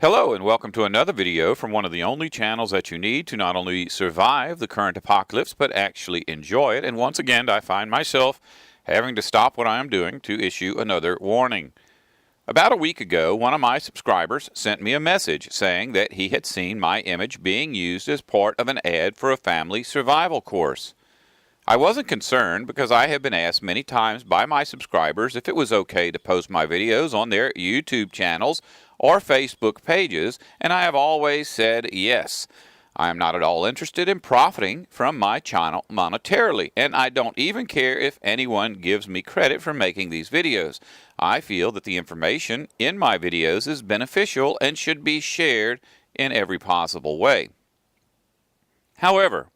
Hello and welcome to another video from one of the only channels that you need to not only survive the current apocalypse but actually enjoy it. And once again I find myself having to stop what I am doing to issue another warning. About a week ago, one of my subscribers sent me a message saying that he had seen my image being used as part of an ad for a family survival course. I wasn't concerned because I have been asked many times by my subscribers if it was okay to post my videos on their YouTube channels or Facebook pages, and I have always said yes. I am not at all interested in profiting from my channel monetarily, and I don't even care if anyone gives me credit for making these videos. I feel that the information in my videos is beneficial and should be shared in every possible way. However,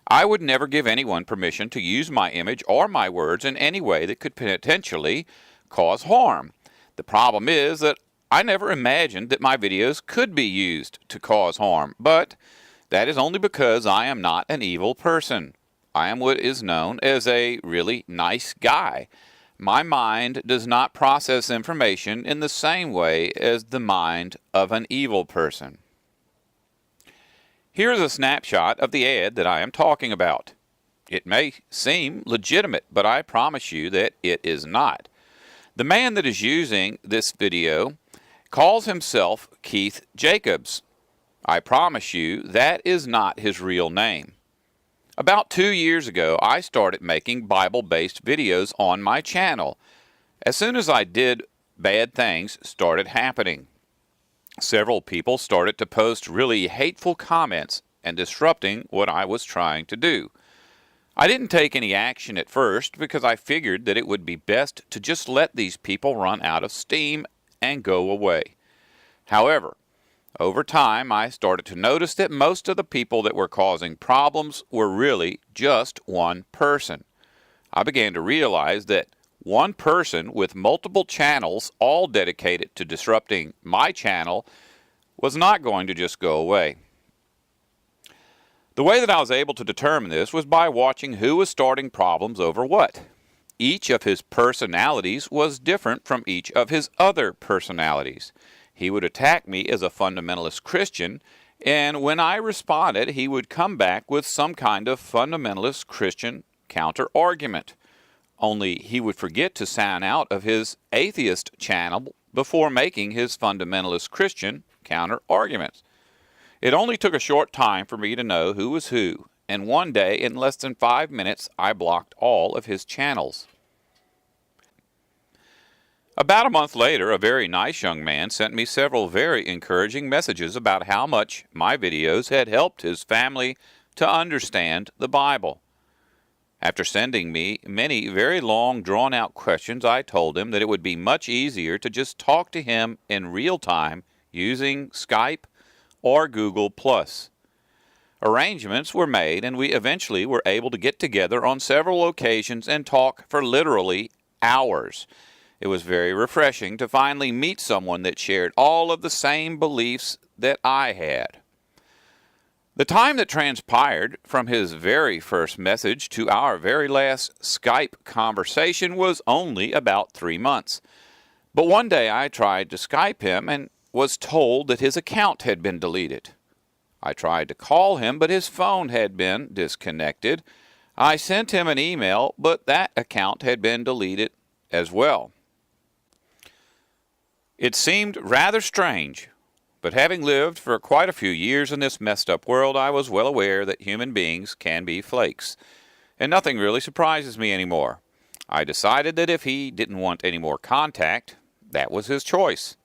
I would never give anyone permission to use my image or my words in any way that could potentially cause harm. The problem is that I never imagined that my videos could be used to cause harm, but that is only because I am not an evil person. I am what is known as a really nice guy. My mind does not process information in the same way as the mind of an evil person. Here's a snapshot of the ad that I am talking about. It may seem legitimate, but I promise you that it is not. The man that is using this video calls himself Keith Jacobs. I promise you that is not his real name. About 2 years ago, I started making Bible-based videos on my channel. As soon as I did, bad things started happening. Several people started to post really hateful comments and disrupting what I was trying to do. I didn't take any action at first because I figured that it would be best to just let these people run out of steam and go away. However, over time I started to notice that most of the people that were causing problems were really just one person. I began to realize that one person with multiple channels all dedicated to disrupting my channel was not going to just go away. The way that I was able to determine this was by watching who was starting problems over what. Each of his personalities was different from each of his other personalities. He would attack me as a fundamentalist Christian, and when I responded, he would come back with some kind of fundamentalist Christian counter-argument. Only he would forget to sign out of his atheist channel before making his fundamentalist Christian counter-arguments. It only took a short time for me to know who was who, and one day, in less than 5 minutes, I blocked all of his channels. About a month later, a very nice young man sent me several very encouraging messages about how much my videos had helped his family to understand the Bible. After sending me many very long, drawn-out questions, I told him that it would be much easier to just talk to him in real time using Skype or Google+. Arrangements were made, and we eventually were able to get together on several occasions and talk for literally hours. It was very refreshing to finally meet someone that shared all of the same beliefs that I had. The time that transpired from his very first message to our very last Skype conversation was only about 3 months. But one day I tried to Skype him and was told that his account had been deleted. I tried to call him, but his phone had been disconnected. I sent him an email, but that account had been deleted as well. It seemed rather strange. But having lived for quite a few years in this messed up world, I was well aware that human beings can be flakes, and nothing really surprises me anymore. I decided that if he didn't want any more contact, that was his choice.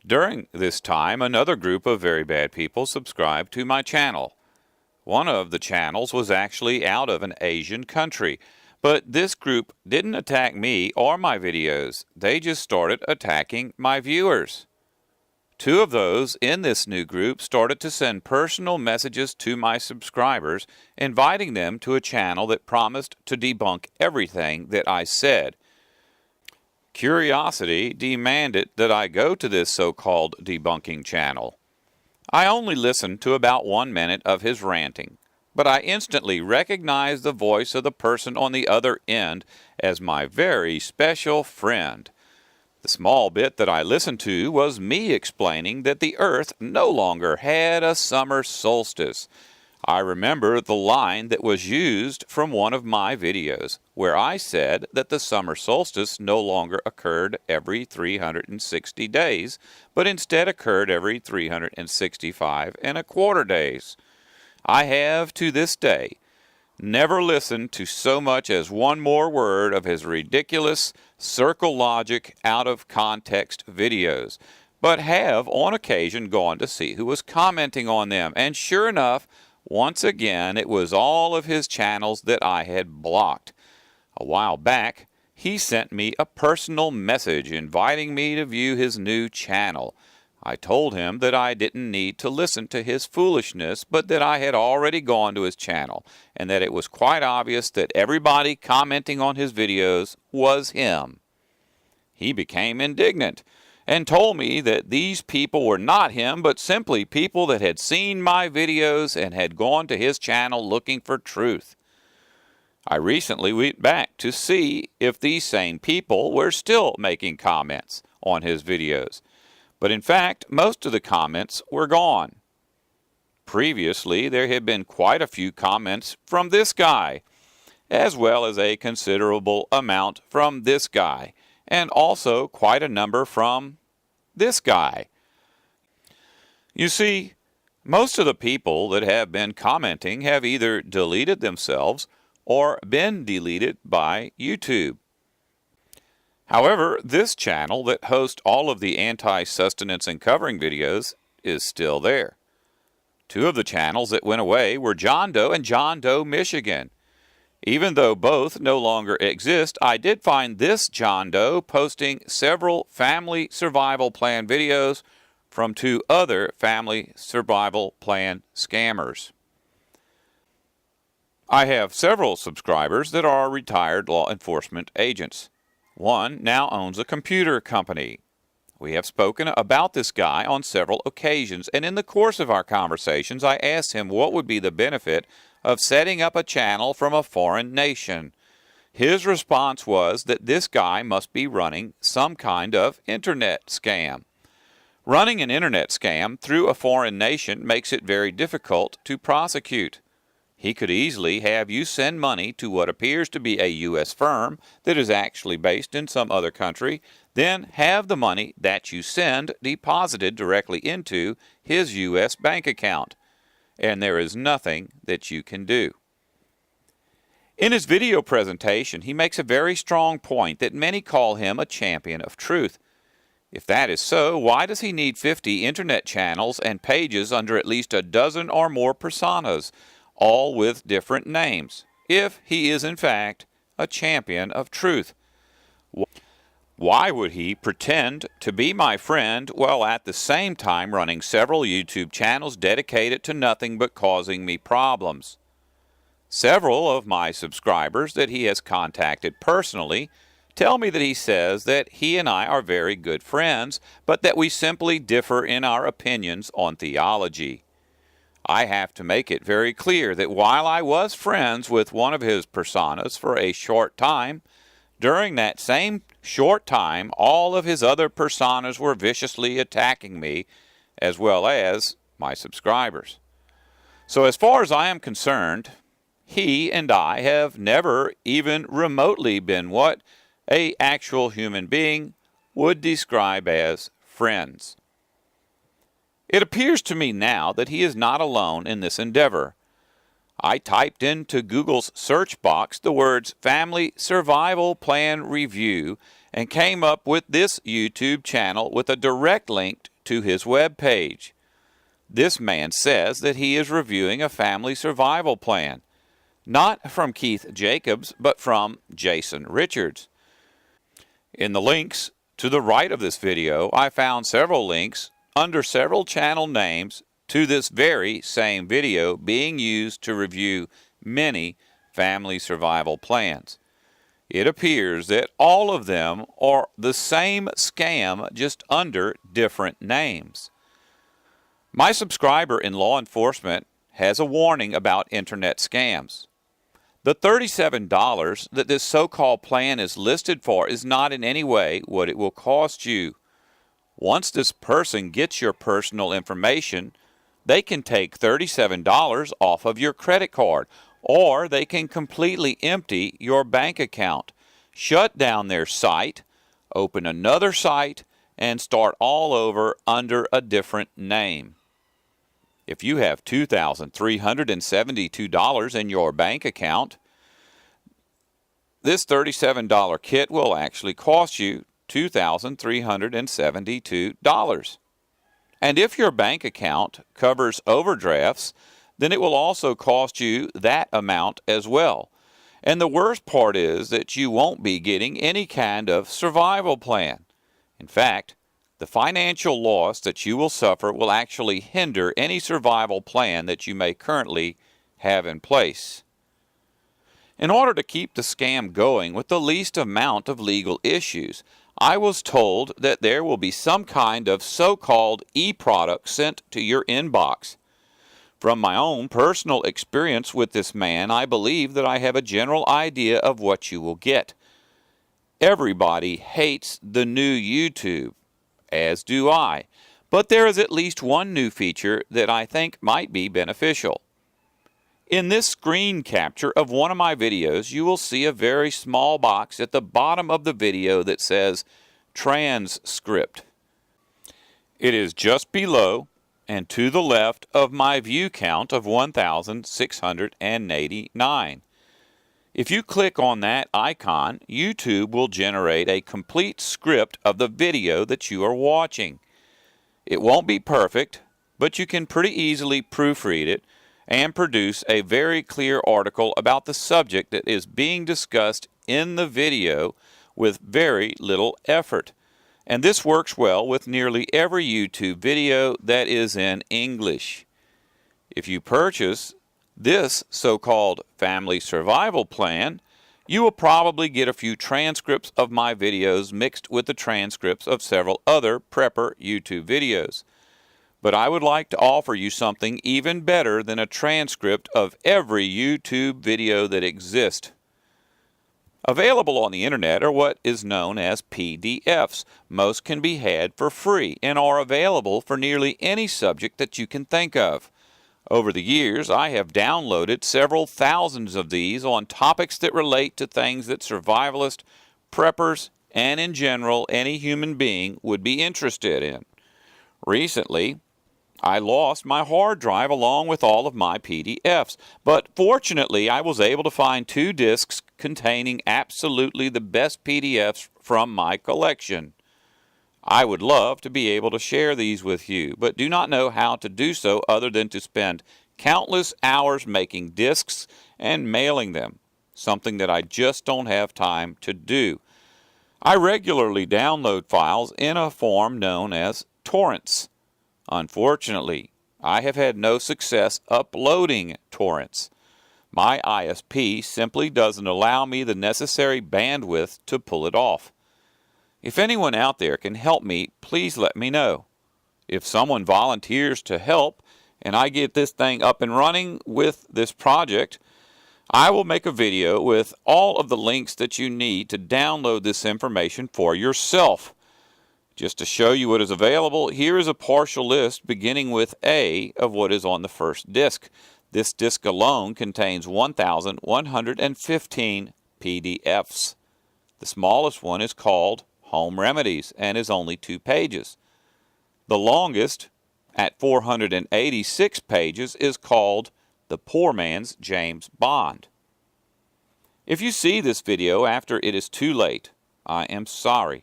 During this time, another group of very bad people subscribed to my channel. One of the channels was actually out of an Asian country. But this group didn't attack me or my videos. They just started attacking my viewers. 2 of those in this new group started to send personal messages to my subscribers, inviting them to a channel that promised to debunk everything that I said. Curiosity demanded that I go to this so-called debunking channel. I only listened to about 1 minute of his ranting, but I instantly recognized the voice of the person on the other end as my very special friend. The small bit that I listened to was me explaining that the Earth no longer had a summer solstice. I remember the line that was used from one of my videos, where I said that the summer solstice no longer occurred every 360 days, but instead occurred every 365 and a quarter days. I have, to this day, never listened to so much as one more word of his ridiculous circle logic out of context videos, but have on occasion gone to see who was commenting on them, and sure enough, once again it was all of his channels that I had blocked. A while back, he sent me a personal message inviting me to view his new channel. I told him that I didn't need to listen to his foolishness, but that I had already gone to his channel, and that it was quite obvious that everybody commenting on his videos was him. He became indignant, and told me that these people were not him, but simply people that had seen my videos and had gone to his channel looking for truth. I recently went back to see if these same people were still making comments on his videos. But in fact, most of the comments were gone. Previously, there had been quite a few comments from this guy, as well as a considerable amount from this guy, and also quite a number from this guy. You see, most of the people that have been commenting have either deleted themselves or been deleted by YouTube. However, this channel that hosts all of the anti-sustenance and covering videos is still there. Two of the channels that went away were John Doe and John Doe, Michigan. Even though both no longer exist, I did find this John Doe posting several Family Survival Plan videos from two other Family Survival Plan scammers. I have several subscribers that are retired law enforcement agents. One now owns a computer company. We have spoken about this guy on several occasions, and in the course of our conversations, I asked him what would be the benefit of setting up a channel from a foreign nation. His response was that this guy must be running some kind of internet scam. Running an internet scam through a foreign nation makes it very difficult to prosecute. He could easily have you send money to what appears to be a U.S. firm that is actually based in some other country, then have the money that you send deposited directly into his U.S. bank account. And there is nothing that you can do. In his video presentation, he makes a very strong point that many call him a champion of truth. If that is so, why does he need 50 internet channels and pages under at least a dozen or more personas, all with different names, if he is in fact a champion of truth? Why would he pretend to be my friend while at the same time running several YouTube channels dedicated to nothing but causing me problems? Several of my subscribers that he has contacted personally tell me that he says that he and I are very good friends, but that we simply differ in our opinions on theology. I have to make it very clear that while I was friends with one of his personas for a short time, during that same short time, all of his other personas were viciously attacking me, as well as my subscribers. So as far as I am concerned, he and I have never even remotely been what an actual human being would describe as friends. It appears to me now that he is not alone in this endeavor. I typed into Google's search box the words Family Survival Plan Review and came up with this YouTube channel with a direct link to his web page. This man says that he is reviewing a family survival plan, not from Keith Jacobs, but from Jason Richards. In the links to the right of this video, I found several links under several channel names to this very same video being used to review many family survival plans. It appears that all of them are the same scam, just under different names. My subscriber in law enforcement has a warning about internet scams. The $37 that this so-called plan is listed for is not in any way what it will cost you. Once this person gets your personal information, they can take $37 off of your credit card, or they can completely empty your bank account, shut down their site, open another site, and start all over under a different name. If you have $2,372 in your bank account, this $37 kit will actually cost you $2,372. And if your bank account covers overdrafts, then it will also cost you that amount as well. And the worst part is that you won't be getting any kind of survival plan. In fact, the financial loss that you will suffer will actually hinder any survival plan that you may currently have in place. In order to keep the scam going with the least amount of legal issues, I was told that there will be some kind of so-called e-product sent to your inbox. From my own personal experience with this man, I believe that I have a general idea of what you will get. Everybody hates the new YouTube, as do I, but there is at least one new feature that I think might be beneficial. In this screen capture of one of my videos, you will see a very small box at the bottom of the video that says Transcript. It is just below and to the left of my view count of 1,689. If you click on that icon, YouTube will generate a complete script of the video that you are watching. It won't be perfect, but you can pretty easily proofread it and produce a very clear article about the subject that is being discussed in the video with very little effort. And this works well with nearly every YouTube video that is in English. If you purchase this so-called Family Survival Plan, you will probably get a few transcripts of my videos mixed with the transcripts of several other prepper YouTube videos. But I would like to offer you something even better than a transcript of every YouTube video that exists. Available on the internet are what is known as PDFs. Most can be had for free and are available for nearly any subject that you can think of. Over the years, I have downloaded several thousands of these on topics that relate to things that survivalists, preppers, and in general any human being would be interested in. Recently, I lost my hard drive along with all of my PDFs, but fortunately I was able to find 2 discs containing absolutely the best PDFs from my collection. I would love to be able to share these with you, but do not know how to do so other than to spend countless hours making discs and mailing them, something that I just don't have time to do. I regularly download files in a form known as torrents. Unfortunately, I have had no success uploading torrents. My ISP simply doesn't allow me the necessary bandwidth to pull it off. If anyone out there can help me, please let me know. If someone volunteers to help and I get this thing up and running with this project, I will make a video with all of the links that you need to download this information for yourself. Just to show you what is available, here is a partial list beginning with A of what is on the first disc. This disc alone contains 1,115 PDFs. The smallest one is called Home Remedies and is only 2 pages. The longest, at 486 pages, is called The Poor Man's James Bond. If you see this video after it is too late, I am sorry.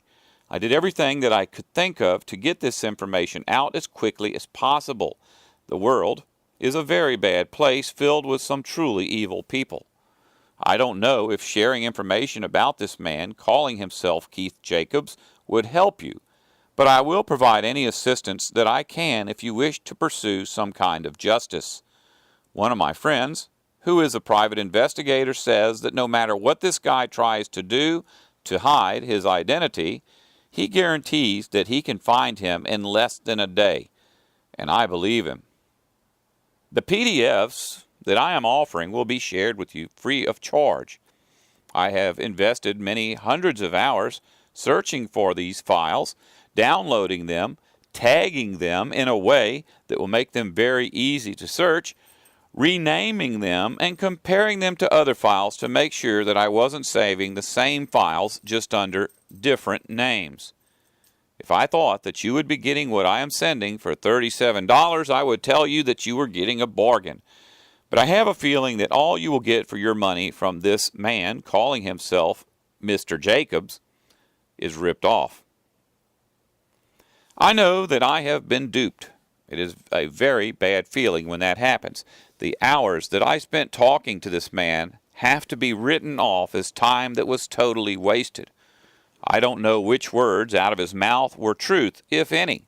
I did everything that I could think of to get this information out as quickly as possible. The world is a very bad place filled with some truly evil people. I don't know if sharing information about this man calling himself Keith Jacobs would help you, but I will provide any assistance that I can if you wish to pursue some kind of justice. One of my friends, who is a private investigator, says that no matter what this guy tries to do to hide his identity, he guarantees that he can find him in less than a day, and I believe him. The PDFs that I am offering will be shared with you free of charge. I have invested many hundreds of hours searching for these files, downloading them, tagging them in a way that will make them very easy to search, renaming them, and comparing them to other files to make sure that I wasn't saving the same files just under different names. If I thought that you would be getting what I am sending for $37, I would tell you that you were getting a bargain. But I have a feeling that all you will get for your money from this man calling himself Mr. Jacobs is ripped off. I know that I have been duped. It is a very bad feeling when that happens. The hours that I spent talking to this man have to be written off as time that was totally wasted. I don't know which words out of his mouth were truth, if any.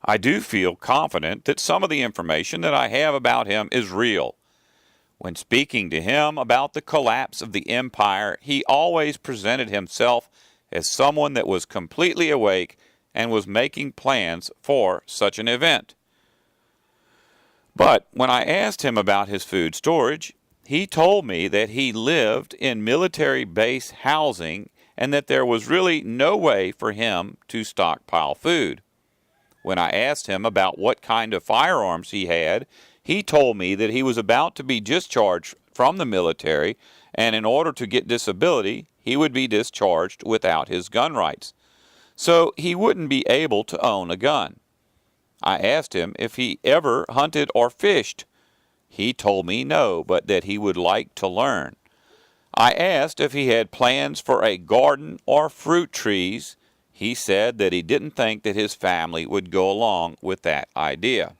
I do feel confident that some of the information that I have about him is real. When speaking to him about the collapse of the empire, he always presented himself as someone that was completely awake and was making plans for such an event. But when I asked him about his food storage, he told me that he lived in military base housing and that there was really no way for him to stockpile food. When I asked him about what kind of firearms he had, he told me that he was about to be discharged from the military, and in order to get disability, he would be discharged without his gun rights. So he wouldn't be able to own a gun. I asked him if he ever hunted or fished. He told me no, but that he would like to learn. I asked if he had plans for a garden or fruit trees. He said that he didn't think that his family would go along with that idea.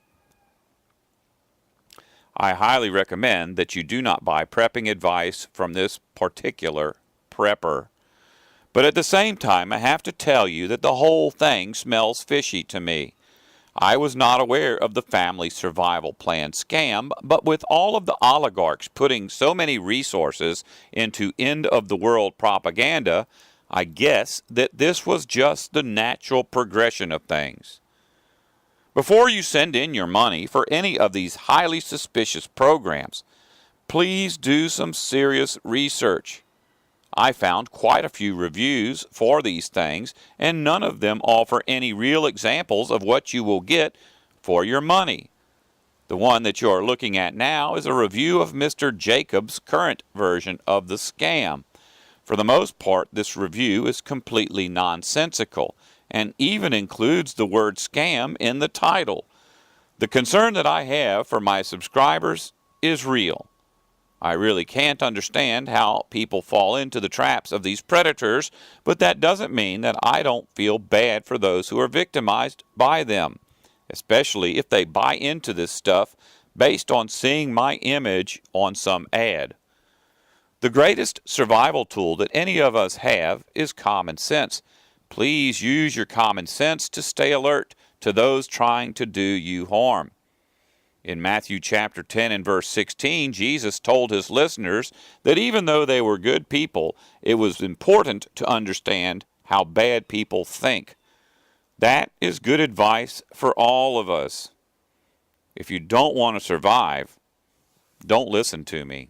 I highly recommend that you do not buy prepping advice from this particular prepper. But at the same time, I have to tell you that the whole thing smells fishy to me. I was not aware of the Family Survival Plan scam, but with all of the oligarchs putting so many resources into end-of-the-world propaganda, I guess that this was just the natural progression of things. Before you send in your money for any of these highly suspicious programs, please do some serious research. I found quite a few reviews for these things, and none of them offer any real examples of what you will get for your money. The one that you are looking at now is a review of Mr. Jacobs' current version of the scam. For the most part, this review is completely nonsensical, and even includes the word scam in the title. The concern that I have for my subscribers is real. I really can't understand how people fall into the traps of these predators, but that doesn't mean that I don't feel bad for those who are victimized by them, especially if they buy into this stuff based on seeing my image on some ad. The greatest survival tool that any of us have is common sense. Please use your common sense to stay alert to those trying to do you harm. In Matthew chapter 10 and verse 16, Jesus told his listeners that even though they were good people, it was important to understand how bad people think. That is good advice for all of us. If you don't want to survive, don't listen to me.